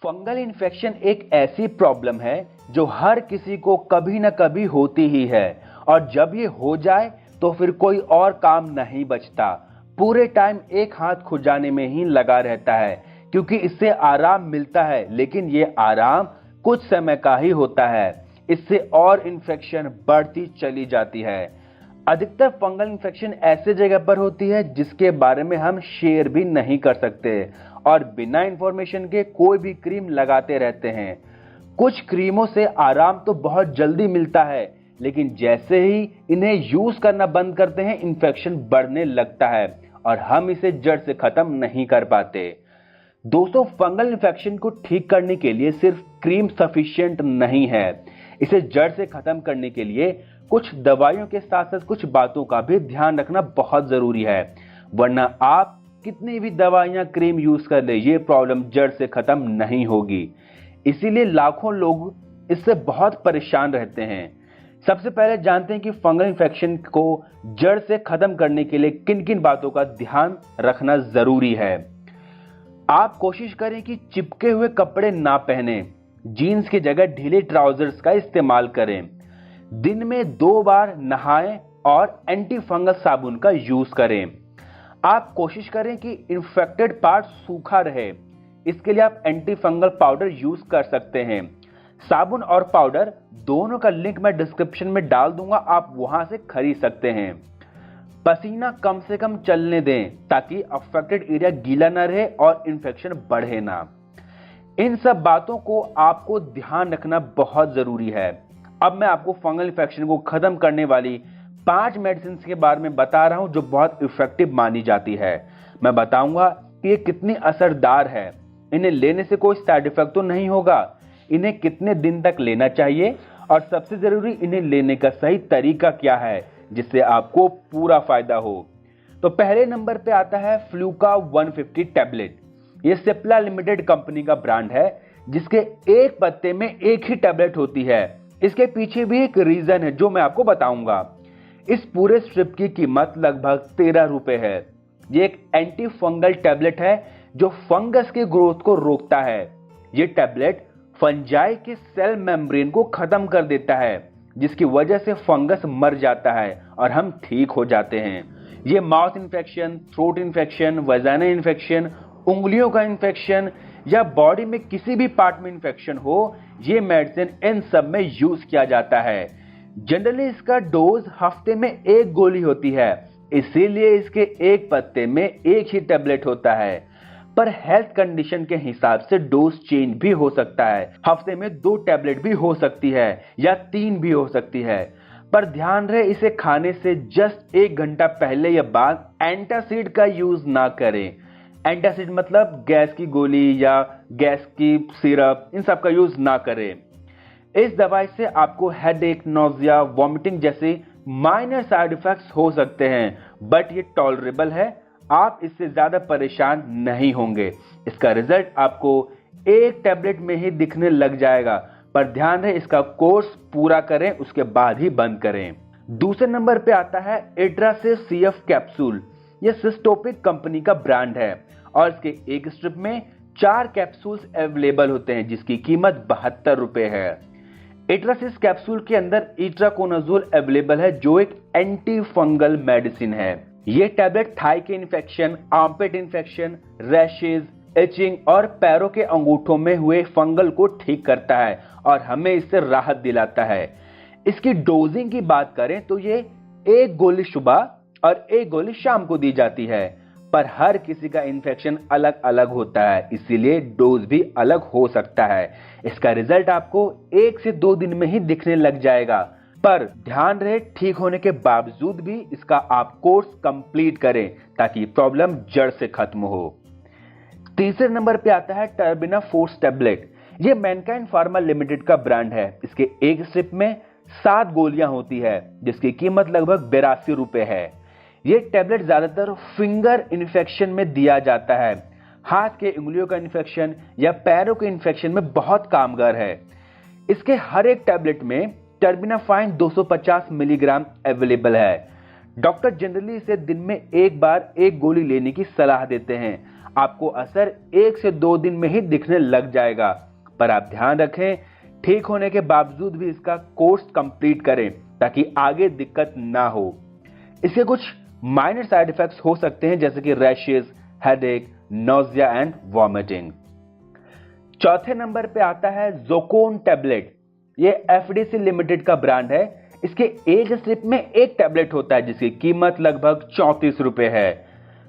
Fungal infection एक ऐसी problem है जो हर किसी को कभी ना कभी होती ही है और जब ये हो जाए तो फिर कोई और काम नहीं बचता। पूरे टाइम एक हाथ खुजाने में ही लगा रहता है क्योंकि इससे आराम मिलता है, लेकिन ये आराम कुछ समय का ही होता है। इससे और इन्फेक्शन बढ़ती चली जाती है। अधिकतर फंगल इन्फेक्शन ऐसे जगह पर होती है जिसके बारे में हम शेयर भी नहीं कर सकते और बिना इंफॉर्मेशन के कोई भी क्रीम लगाते रहते हैं। कुछ क्रीमों से आराम तो बहुत जल्दी मिलता है, लेकिन जैसे ही इन्हें यूज करना बंद करते हैं इन्फेक्शन बढ़ने लगता है और हम इसे जड़ से खत्म नहीं कर पाते। दोस्तों, फंगल इन्फेक्शन को ठीक करने के लिए सिर्फ क्रीम सफिशिएंट नहीं है। इसे जड़ से खत्म करने के लिए कुछ दवाइयों के साथ साथ कुछ बातों का भी ध्यान रखना बहुत जरूरी है, वरना आप कितनी भी दवाइयां क्रीम यूज कर ले, ये प्रॉब्लम जड़ से खत्म नहीं होगी। इसीलिए लाखों लोग इससे बहुत परेशान रहते हैं। सबसे पहले जानते हैं कि फंगल इन्फेक्शन को जड़ से खत्म करने के लिए किन किन बातों का ध्यान रखना जरूरी है। आप कोशिश करें कि चिपके हुए कपड़े ना पहने, जीन्स की जगह ढीले ट्राउजर्स का इस्तेमाल करें, दिन में 2 बार नहाएं और एंटी फंगल साबुन का यूज करें। आप कोशिश करें कि इन्फेक्टेड पार्ट सूखा रहे, इसके लिए आप एंटी फंगल पाउडर यूज कर सकते हैं। साबुन और पाउडर दोनों का लिंक मैं डिस्क्रिप्शन में डाल दूंगा, आप वहां से खरीद सकते हैं। पसीना कम से कम चलने दें ताकि अफेक्टेड एरिया गीला ना रहे और इन्फेक्शन बढ़े ना। इन सब बातों को आपको ध्यान रखना बहुत जरूरी है। अब मैं आपको फंगल इन्फेक्शन को खत्म करने वाली 5 मेडिसिन के बारे में बता रहा हूं जो बहुत इफेक्टिव मानी जाती है। मैं बताऊंगा कि ये कितनी असरदार है, इन्हें लेने से कोई साइड इफेक्ट तो नहीं होगा, इन्हें कितने दिन तक लेना चाहिए और सबसे जरूरी इन्हें लेने का सही तरीका क्या है जिससे आपको पूरा फायदा हो। तो पहले नंबर पे आता है फ्लूका 150 टैबलेट। ये सिप्ला लिमिटेड कंपनी का ब्रांड है जिसके एक पत्ते में एक ही टैबलेट होती है। इसके पीछे भी एक रीजन है जो मैं आपको बताऊंगा। इस पूरे स्ट्रिप की कीमत लगभग 13 रुपए है। ये एक एंटी फंगल टैबलेट है जो फंगस के ग्रोथ को रोकता है। ये टैबलेट फंजाई के सेल मेम्ब्रेन को खत्म कर देता है जिसकी वजह से फंगस मर जाता है और हम ठीक हो जाते हैं। ये mouth infection, throat infection, vaginal infection, उंगलियों का इन्फेक्शन या बॉडी में किसी भी पार्ट में इन्फेक्शन हो, ये मेडिसिन इन सब में यूज किया जाता है। जनरली इसका डोज हफ्ते में 1 गोली होती है, इसीलिए इसके एक पत्ते में एक ही टैबलेट होता है। पर हेल्थ कंडीशन के हिसाब से डोज चेंज भी हो सकता है। हफ्ते में 2 टैबलेट भी हो सकती है या 3 भी हो सकती है। पर ध्यान रहे इसे खाने से जस्ट 1 घंटा पहले या बाद एंटासिड का यूज ना करें। एंटासिड मतलब गैस की गोली या गैस की सिरप, इन सब का यूज ना करें। इस दवाई से आपको हेडेक, नोजिया, वॉमिटिंग जैसे माइनर साइड इफेक्ट्स हो सकते हैं, बट ये टॉलरेबल है। आप इससे ज्यादा परेशान नहीं होंगे। इसका रिजल्ट आपको 1 टैबलेट में ही दिखने लग जाएगा, पर ध्यान रहे इसका कोर्स पूरा करें, उसके बाद ही बंद करें। दूसरे नंबर पे आता है इट्रासिस CF कैप्सूल। यह सिस्टोपिक कंपनी का ब्रांड है और इसके एक स्ट्रिप में 4 कैप्सूल्स अवेलेबल होते हैं जिसकी कीमत 72 रुपए है। इट्रासिस कैप्सूल के अंदर इट्राकोनाजोल अवेलेबल है जो एक एंटी फंगल मेडिसिन है। ये टैबलेट थाई के infection, armpit infection, rashes, itching और पैरों के अंगूठों में हुए फंगल को ठीक करता है और हमें इससे राहत दिलाता है। इसकी डोजिंग की बात करें तो ये 1 गोली सुबह और 1 गोली शाम को दी जाती है, पर हर किसी का इन्फेक्शन अलग अलग होता है, इसीलिए डोज भी अलग हो सकता है। इसका रिजल्ट आपको 1 से 2 दिन में ही दिखने लग जाएगा, पर ध्यान रहे ठीक होने के बावजूद भी इसका आप कोर्स कंप्लीट करें ताकि प्रॉब्लम जड़ से खत्म हो। तीसरे नंबर पे आता है टर्बिना फोर्स टैबलेट। ये मैनकाइंड फार्मा लिमिटेड का ब्रांड है। इसके एक स्ट्रिप में 7 गोलियां होती है जिसकी कीमत लगभग 82 रुपए है। ये टैबलेट ज्यादातर फिंगर इन्फेक्शन में दिया जाता है। हाथ के उंगलियों का इन्फेक्शन या पैरों के इन्फेक्शन में बहुत कामगार है। इसके हर एक टैबलेट में टर्बिनाफाइन 250 मिलीग्राम अवेलेबल है। डॉक्टर जनरली इसे दिन में 1 बार 1 गोली लेने की सलाह देते हैं। आपको असर 1 से 2 दिन में ही दिखने लग जाएगा। पर आप ध्यान रखें, ठीक होने के बावजूद भी इसका कोर्स कंप्लीट करें ताकि आगे दिक्कत ना हो। इसके कुछ माइनर साइड इफेक्ट्स हो सकते हैं जैसे कि rashes, headache, nausea and vomiting. चौथे नंबर पे आता है ज़ोकोन टैबलेट। ये एफडीसी लिमिटेड का ब्रांड है। इसके एक स्ट्रिप में एक टैबलेट होता है जिसकी कीमत लगभग 34 रुपए है।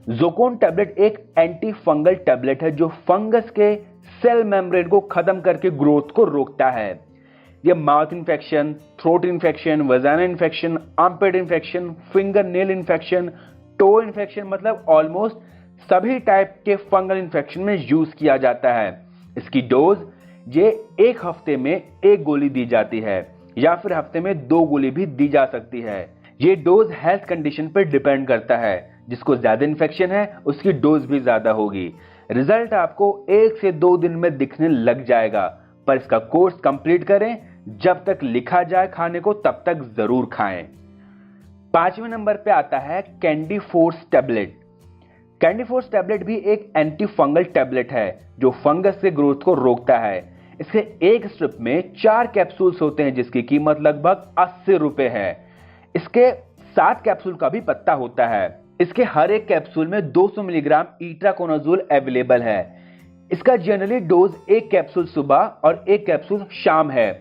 ज़ोकोन टैबलेट एक एंटी फंगल टैबलेट है जो फंगस के सेल मेम्ब्रेन को खत्म करके ग्रोथ को रोकता है। यह mouth infection, throat infection, vagina infection, armpit infection, finger nail infection, toe infection मतलब ऑलमोस्ट सभी टाइप के फंगल इन्फेक्शन में यूज किया जाता है। इसकी डोज ये 1 हफ्ते में 1 गोली दी जाती है या फिर हफ्ते में 2 गोली भी दी जा सकती है। ये डोज हेल्थ कंडीशन पर डिपेंड करता है। जिसको ज्यादा इन्फेक्शन है उसकी डोज भी ज्यादा होगी। रिजल्ट आपको 1 से 2 दिन में दिखने लग जाएगा। पर इसका कोर्स कंप्लीट करें, जब तक लिखा जाए खाने को तब तक जरूर खाएं। 5वें नंबर पे आता है candy force tablet. Candy force tablet भी एक एंटी फंगल टैबलेट है जो फंगस के ग्रोथ को रोकता है। इसके एक स्ट्रिप में 4 कैप्सूल्स होते हैं जिसकी कीमत लगभग 80 रुपए है। इसके 7 कैप्सूल का भी पत्ता होता है। इसके हर एक कैप्सूल में 200 मिलीग्राम इट्राकोनाजोल अवेलेबल है। इसका जनरली डोज 1 कैप्सूल सुबह और 1 कैप्सूल शाम है।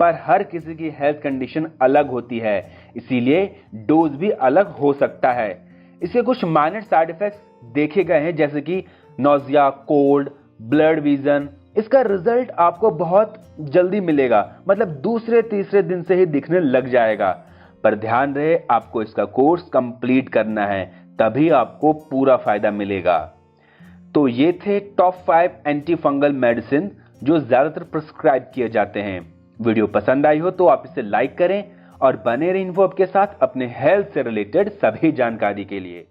पर हर किसी की हेल्थ कंडीशन अलग होती है, इसीलिए डोज भी अलग हो सकता है। इसके कुछ माइनर साइड इफेक्ट्स देखे गए हैं जैसे कि नोजिया, कोल्ड, ब्लड विजन। इसका रिजल्ट आपको बहुत जल्दी मिलेगा, मतलब दूसरे तीसरे दिन से ही दिखने लग जाएगा। पर ध्यान रहे, आपको इसका कोर्स कंप्लीट करना है, तभी आपको पूरा फायदा मिलेगा। तो ये थे टॉप 5 एंटी फंगल मेडिसिन जो ज्यादातर प्रिस्क्राइब किए जाते हैं। वीडियो पसंद आई हो तो आप इसे लाइक करें और बने रहिए इन्फो के साथ अपने हेल्थ से रिलेटेड सभी जानकारी के लिए।